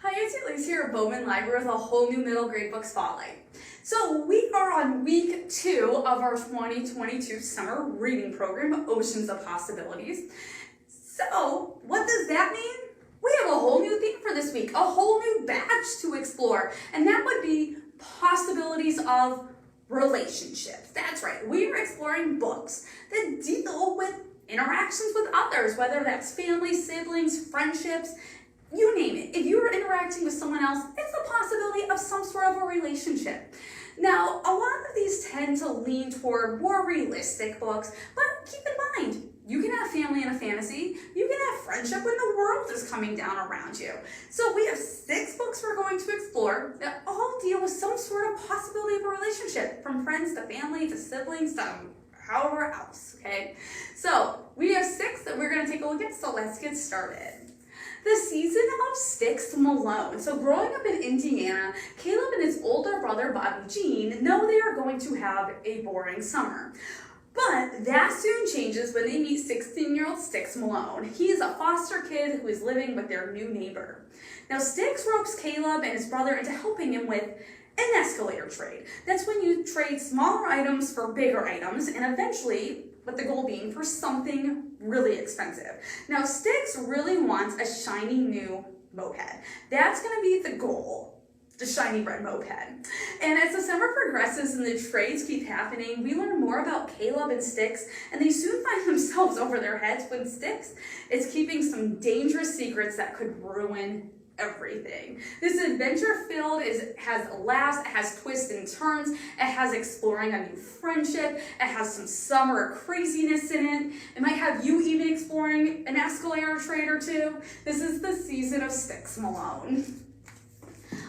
Hi, it's Elise here at Bowman Library with a whole new middle grade book spotlight. So we are on week 2 of our 2022 summer reading program, Oceans of Possibilities. So what does that mean? We have a whole new theme for this week, a whole new badge to explore, and that would be possibilities of relationships. That's right, we are exploring books that deal with interactions with others, whether that's family, siblings, friendships, you name it. If you're interacting with someone else, it's the possibility of some sort of a relationship. Now, a lot of these tend to lean toward more realistic books, but keep in mind, you can have family in a fantasy, you can have friendship when the world is coming down around you. So we have 6 books we're going to explore that all deal with some sort of possibility of a relationship, from friends to family to siblings to however else, okay? So we have 6 that we're going to take a look at, so let's get started. The season of Styx Malone. So growing up in Indiana, Caleb and his older brother Bobby Jean know they are going to have a boring summer. But that soon changes when they meet 16-year-old Styx Malone. He is a foster kid who is living with their new neighbor. Now Styx ropes Caleb and his brother into helping him with an escalator trade. That's when you trade smaller items for bigger items, and eventually, with the goal being for something really expensive. Now, Styx really wants a shiny new moped. That's going to be the goal, the shiny red moped. And as the summer progresses and the trades keep happening, we learn more about Caleb and Styx, and they soon find themselves over their heads when Styx is keeping some dangerous secrets that could ruin everything. This adventure filled has laughs, it has twists and turns, it has exploring a new friendship, it has some summer craziness in it. It might have you even exploring an escalator trade or two. This is the season of Styx Malone.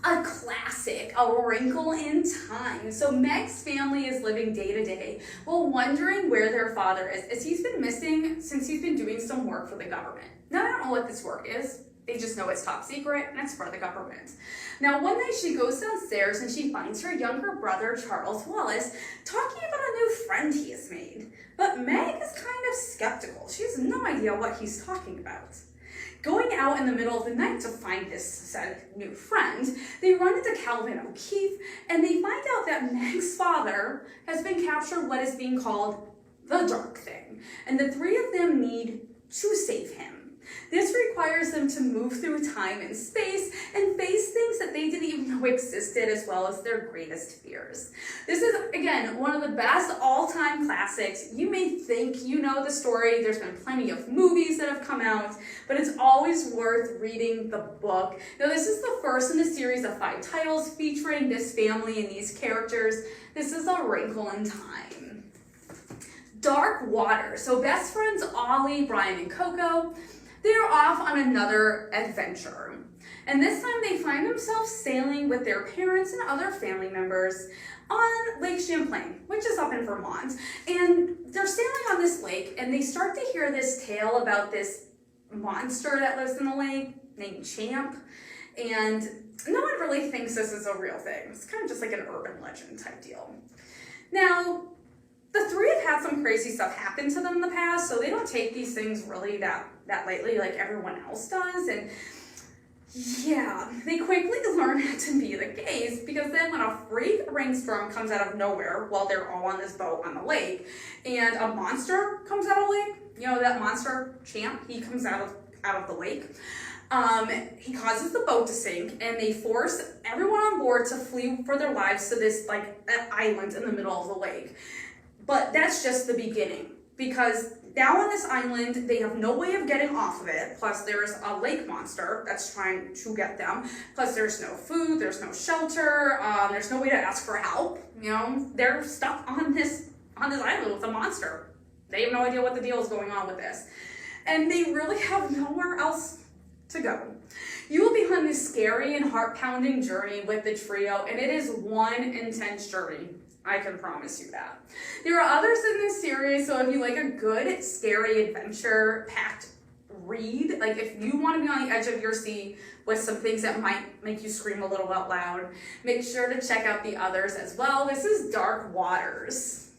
A classic, a wrinkle in time. So Meg's family is living day to day while wondering where their father is, as he's been missing since he's been doing some work for the government. Now, I don't know what this work is. They just know it's top secret and it's for the government. Now, one night she goes downstairs and she finds her younger brother, Charles Wallace, talking about a new friend he has made. But Meg is kind of skeptical. She has no idea what he's talking about. Going out in the middle of the night to find this said new friend, they run into Calvin O'Keefe and they find out that Meg's father has been captured what is being called the Dark Thing. And the 3 of them need to save him. This requires them to move through time and space and face things that they didn't even know existed, as well as their greatest fears. This is, again, one of the best all-time classics. You may think you know the story. There's been plenty of movies that have come out, but it's always worth reading the book. Now, this is the first in a series of 5 titles featuring this family and these characters. This is A Wrinkle in Time. Dark Water. So best friends Ollie, Brian, and Coco, they're off on another adventure. And this time they find themselves sailing with their parents and other family members on Lake Champlain, which is up in Vermont. And they're sailing on this lake and they start to hear this tale about this monster that lives in the lake named Champ. And no one really thinks this is a real thing. It's kind of just like an urban legend type deal. Now, the 3 have had some crazy stuff happen to them in the past, so they don't take these things really that lightly like everyone else does. And yeah, they quickly learn it to be the case, because then when a freak rainstorm comes out of nowhere while they're all on this boat on the lake, and a monster comes out of the lake, you know, that monster Champ, he comes out of the lake. He causes the boat to sink, and they force everyone on board to flee for their lives to this island in the middle of the lake. But that's just the beginning, because now on this island, they have no way of getting off of it. Plus, there's a lake monster that's trying to get them. Plus, there's no food, there's no shelter, there's no way to ask for help. You know, they're stuck on this island with a monster. They have no idea what the deal is going on with this. And they really have nowhere else to go. You will be on this scary and heart-pounding journey with the trio, and it is one intense journey. I can promise you that. There are others in this series, so if you like a good, scary, adventure-packed read, like if you want to be on the edge of your seat with some things that might make you scream a little out loud, make sure to check out the others as well. This is Dark Waters.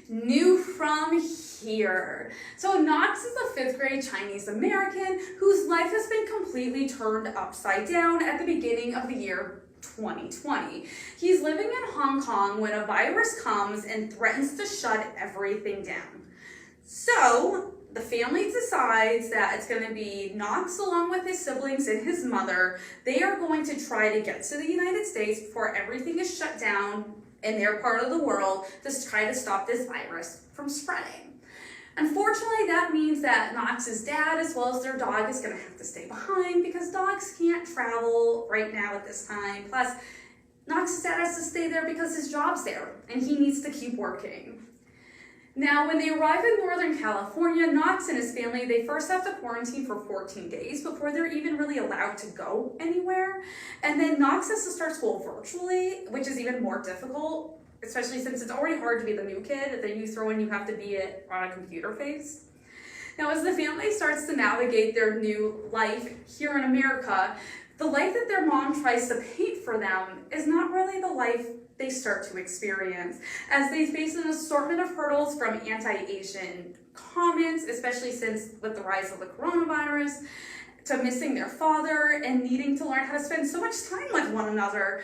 New from here. So Knox is a 5th grade Chinese American whose life has been completely turned upside down at the beginning of the year 2020. He's living in Hong Kong when a virus comes and threatens to shut everything down. So the family decides that it's going to be Knox along with his siblings and his mother. They are going to try to get to the United States before everything is shut down in their part of the world to try to stop this virus from spreading. Unfortunately, that means that Knox's dad as well as their dog is going to have to stay behind because dogs can't travel right now at this time. Plus, Knox's dad has to stay there because his job's there and he needs to keep working. Now, when they arrive in Northern California, Knox and his family, they first have to quarantine for 14 days before they're even really allowed to go anywhere. And then Knox has to start school virtually, which is even more difficult, especially since it's already hard to be the new kid. Then you throw in you have to be it on a computer face. Now, as the family starts to navigate their new life here in America, the life that their mom tries to paint for them is not really the life they start to experience, as they face an assortment of hurdles from anti-Asian comments, especially since with the rise of the coronavirus, to missing their father and needing to learn how to spend so much time with one another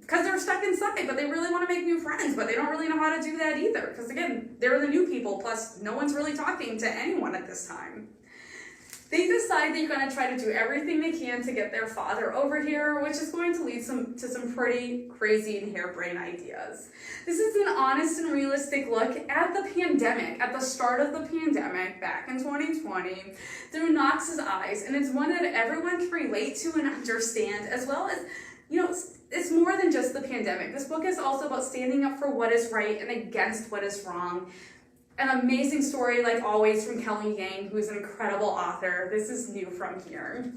because they're stuck inside, but they really want to make new friends, but they don't really know how to do that either because, again, they're the new people, plus no one's really talking to anyone at this time. They decide they're going to try to do everything they can to get their father over here, which is going to lead to some pretty crazy and harebrained ideas. This is an honest and realistic look at the pandemic, at the start of the pandemic back in 2020, through Knox's eyes, and it's one that everyone can relate to and understand, as well as, it's more than just the pandemic. This book is also about standing up for what is right and against what is wrong. An amazing story, like always, from Kelly Yang, who's an incredible author. This is new from here.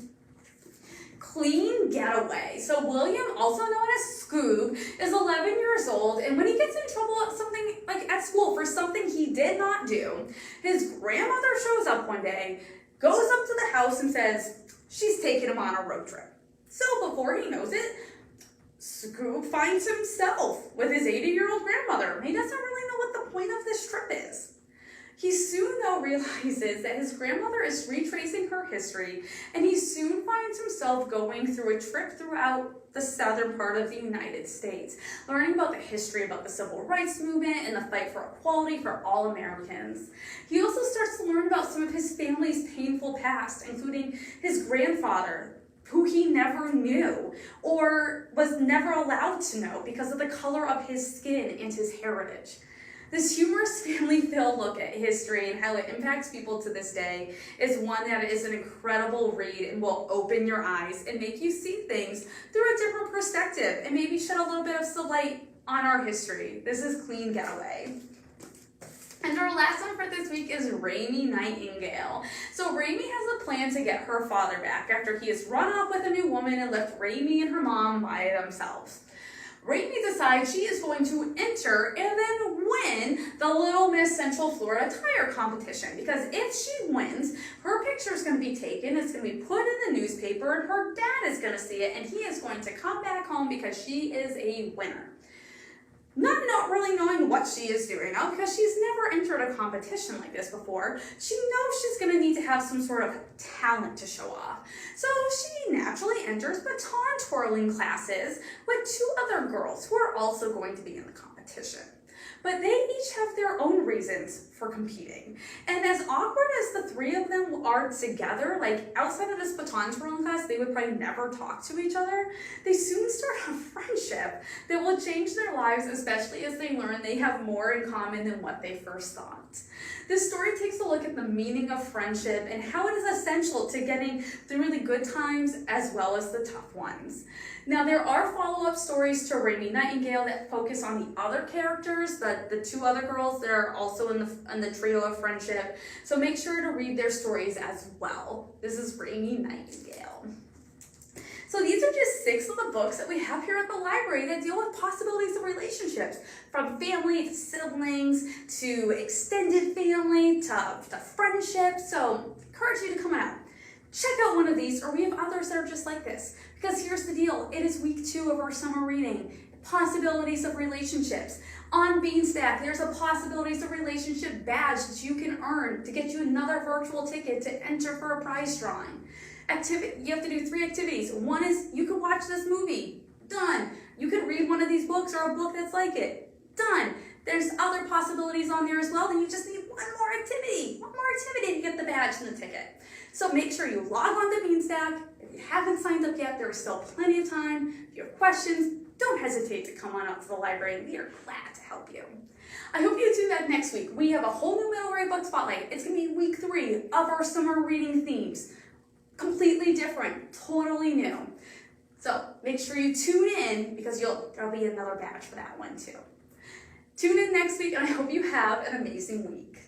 Clean Getaway. So William, also known as Scoob, is 11 years old, and when he gets in trouble at something like at school for something he did not do, his grandmother shows up one day, goes up to the house and says she's taking him on a road trip. So before he knows it, Scoob finds himself with his 80-year-old grandmother. He doesn't really know what the point of this trip is. He soon, though, realizes that his grandmother is retracing her history, and he soon finds himself going through a trip throughout the southern part of the United States, learning about the history about the civil rights movement and the fight for equality for all Americans. He also starts to learn about some of his family's painful past, including his grandfather, who he never knew or was never allowed to know because of the color of his skin and his heritage. This humorous family-filled look at history and how it impacts people to this day is one that is an incredible read and will open your eyes and make you see things through a different perspective and maybe shed a little bit of some light on our history. This is Clean Getaway. And our last one for this week is Raimi Nightingale. So Raimi has a plan to get her father back after he has run off with a new woman and left Raimi and her mom by themselves. Raimi decides she is going to enter and then win the Little Miss Central Florida Tire competition, because if she wins, her picture is going to be taken, it's going to be put in the newspaper, and her dad is going to see it, and he is going to come back home because she is a winner. Not really knowing what she is doing now, because she's never entered a competition like this before, she knows she's going to need to have some sort of talent to show off. So she naturally enters baton twirling classes with two other girls who are also going to be in the competition. But they each have their own reasons for competing. And as awkward as the three of them are together, like outside of this baton twirling class, they would probably never talk to each other, they soon start a friendship that will change their lives, especially as they learn they have more in common than what they first thought. This story takes a look at the meaning of friendship and how it is essential to getting through the good times as well as the tough ones. Now, there are follow-up stories to Raimi Nightingale that focus on the other characters, the two other girls that are also in the trio of friendship, so make sure to read their stories as well. This is Raimi Nightingale. So these are just 6 of the books that we have here at the library that deal with possibilities of relationships, from family to siblings to extended family to friendship. So I encourage you to come out. Check out one of these, or we have others that are just like this. Because here's the deal, it is week 2 of our summer reading. possibilities of relationships. On Beanstack, there's a possibilities of relationship badge that you can earn to get you another virtual ticket to enter for a prize drawing. You have to do 3 activities. One is you could watch this movie. Done. You could read one of these books or a book that's like it. Done. There's other possibilities on there as well. Then you just need one more activity to get the badge and the ticket. So make sure you log on to Beanstack. If you haven't signed up yet, there's still plenty of time. If you have questions, don't hesitate to come on up to the library. We are glad to help you. I hope you do that next week. We have a whole new middle grade book spotlight. It's going to be week 3 of our summer reading themes. Completely different, totally new. So make sure you tune in because there'll be another badge for that one too. Tune in next week and I hope you have an amazing week.